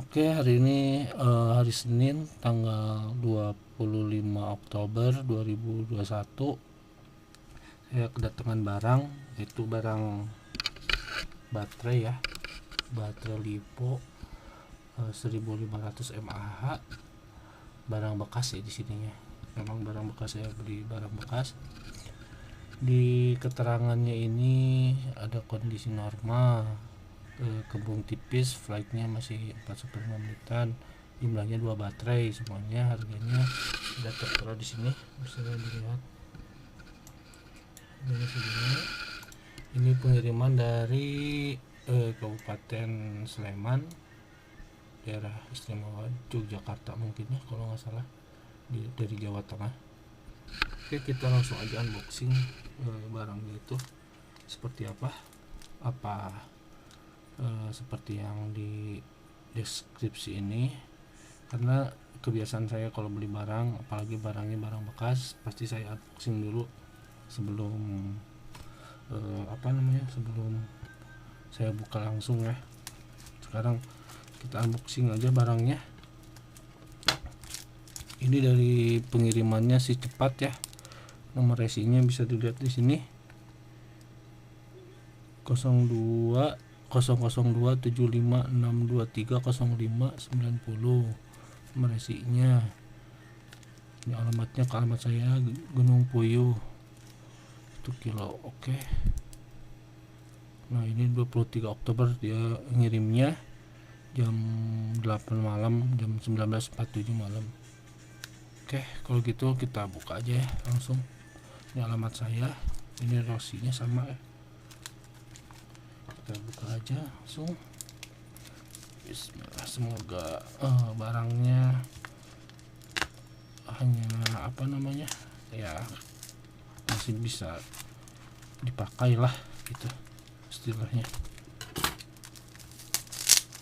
Oke, hari ini hari Senin tanggal 25 Oktober 2021. Saya kedatangan barang, itu barang baterai ya. Baterai LiPo 1500 mAh. Barang bekas ya di sininya. Memang barang bekas, saya beli barang bekas. Di keterangannya ini ada kondisi normal, kembung tipis, flightnya masih 4,5 menitan, jumlahnya 2 baterai, semuanya harganya sudah tertera di sini, bisa dilihat harganya segini. Ini pengiriman dari Kabupaten Sleman, daerah istimewa Yogyakarta mungkin ya kalau nggak salah, dari Jawa Tengah. Oke, kita langsung aja unboxing barangnya itu seperti apa seperti yang di deskripsi ini. Karena kebiasaan saya kalau beli barang, apalagi barangnya barang bekas, pasti saya unboxing dulu sebelum sebelum saya buka langsung ya. Sekarang kita unboxing aja barangnya. Ini dari pengirimannya sih cepat ya. Nomor resinya bisa dilihat di sini, 02 0027562305990. Meresinya ini alamatnya ke alamat saya, Gunung Puyuh 1 kilo. Oke. Nah, ini 23 Oktober dia ngirimnya jam 8 malam, jam 19.47 malam. Oke, kalau gitu kita buka aja ya langsung. Ini alamat saya, ini resinya sama ya. Kita buka aja langsung. Bismillah, semoga barangnya hanya ya masih bisa dipakai lah gitu istilahnya.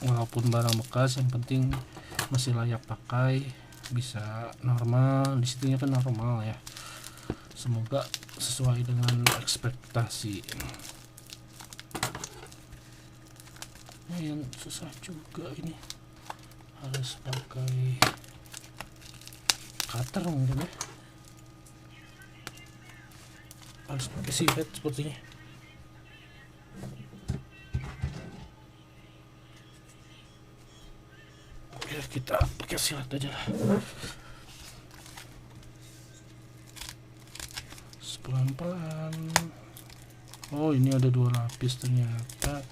Walaupun barang bekas, yang penting masih layak pakai, bisa normal. Di situnya kan normal ya. Semoga sesuai dengan ekspektasi. Yang susah juga ini, harus pakai cutter mungkin ya, harus pakai silet sepertinya. Oke, kita pakai silet aja lah, pelan-pelan. Oh, ini ada 2 lapis ternyata.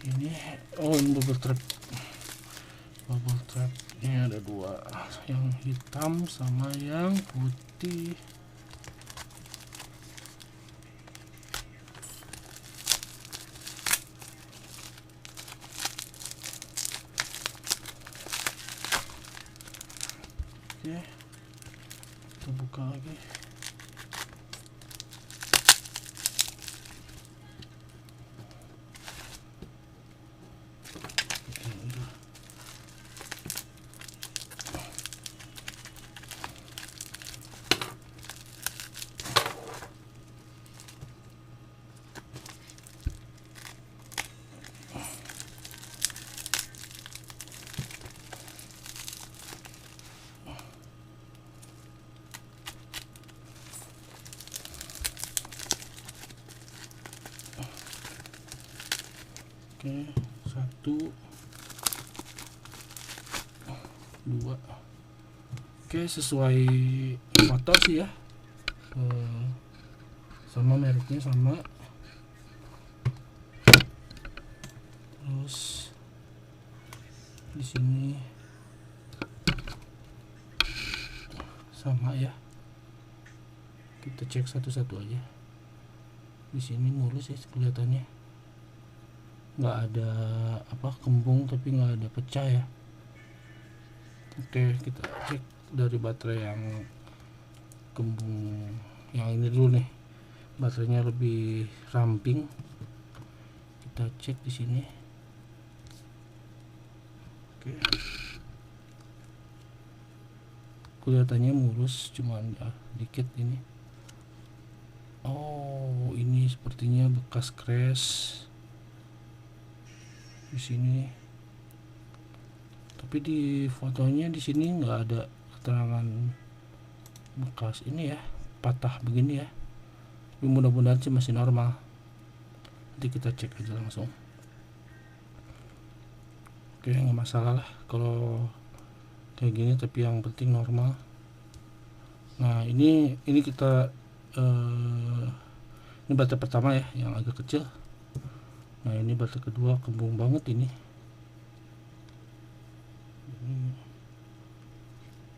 Ini bubble trap. Ini ada 2, yang hitam sama yang putih. Oke, kita buka lagi. Oke, 1, 2. Oke, sesuai foto sih ya, sama mereknya sama. Terus di sini sama ya, kita cek satu-satu aja. Di sini mulus ya kelihatannya, nggak ada kembung, tapi nggak ada pecah ya. Oke, kita cek dari baterai yang kembung yang ini dulu nih, baterainya lebih ramping. Kita cek di sini. Oke, kelihatannya mulus, cuman ya dikit ini. Oh, ini sepertinya bekas crash di sini, tapi di fotonya di sini nggak ada keterangan bekas ini ya, patah begini ya. Tapi mudah-mudahan sih masih normal. Nanti kita cek aja langsung. Oke, nggak masalah lah kalau kayak gini, tapi yang penting normal. Nah ini kita ini baterai pertama ya yang agak kecil. Nah ini baterai kedua kembung banget ini.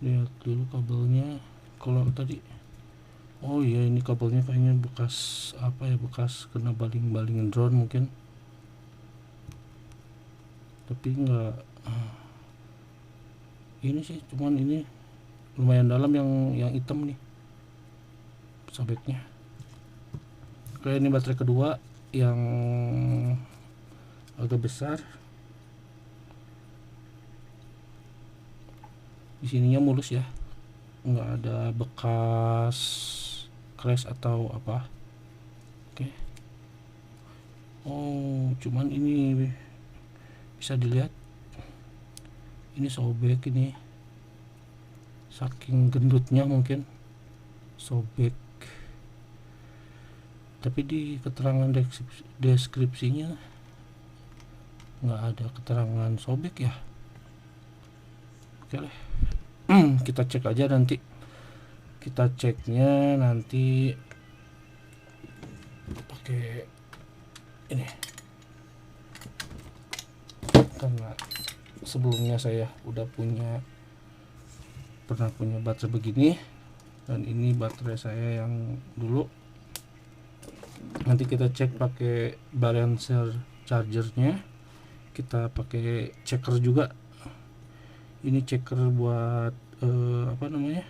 Lihat dulu kabelnya. Kalau tadi, oh iya ini kabelnya kayaknya bekas apa ya, bekas kena baling-baling drone mungkin. Tapi enggak, ini sih cuman ini lumayan dalam yang hitam nih sobeknya. Oke, ini baterai kedua yang agak besar. Di sininya mulus ya, nggak ada bekas crash atau apa. Oke. Oh, cuman ini bisa dilihat ini sobek, ini saking gendutnya mungkin sobek. Tapi di keterangan deskripsinya nggak ada keterangan sobek ya. Oke lah. Kita cek aja nanti. Kita ceknya nanti pakai ini, karena sebelumnya saya udah pernah punya baterai begini, dan ini baterai saya yang dulu. Nanti kita cek pakai balancer chargernya, kita pakai checker juga. Ini checker buat apa namanya,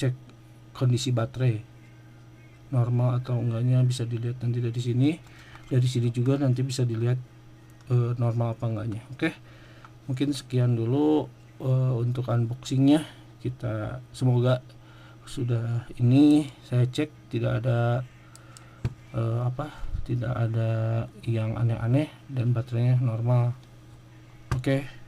cek kondisi baterai normal atau enggaknya, bisa dilihat nanti dari sini. Dari sini juga nanti bisa dilihat normal apa enggaknya. Oke, mungkin sekian dulu untuk unboxingnya. Kita semoga sudah ini saya cek tidak ada tidak ada yang aneh-aneh dan baterainya normal. Oke.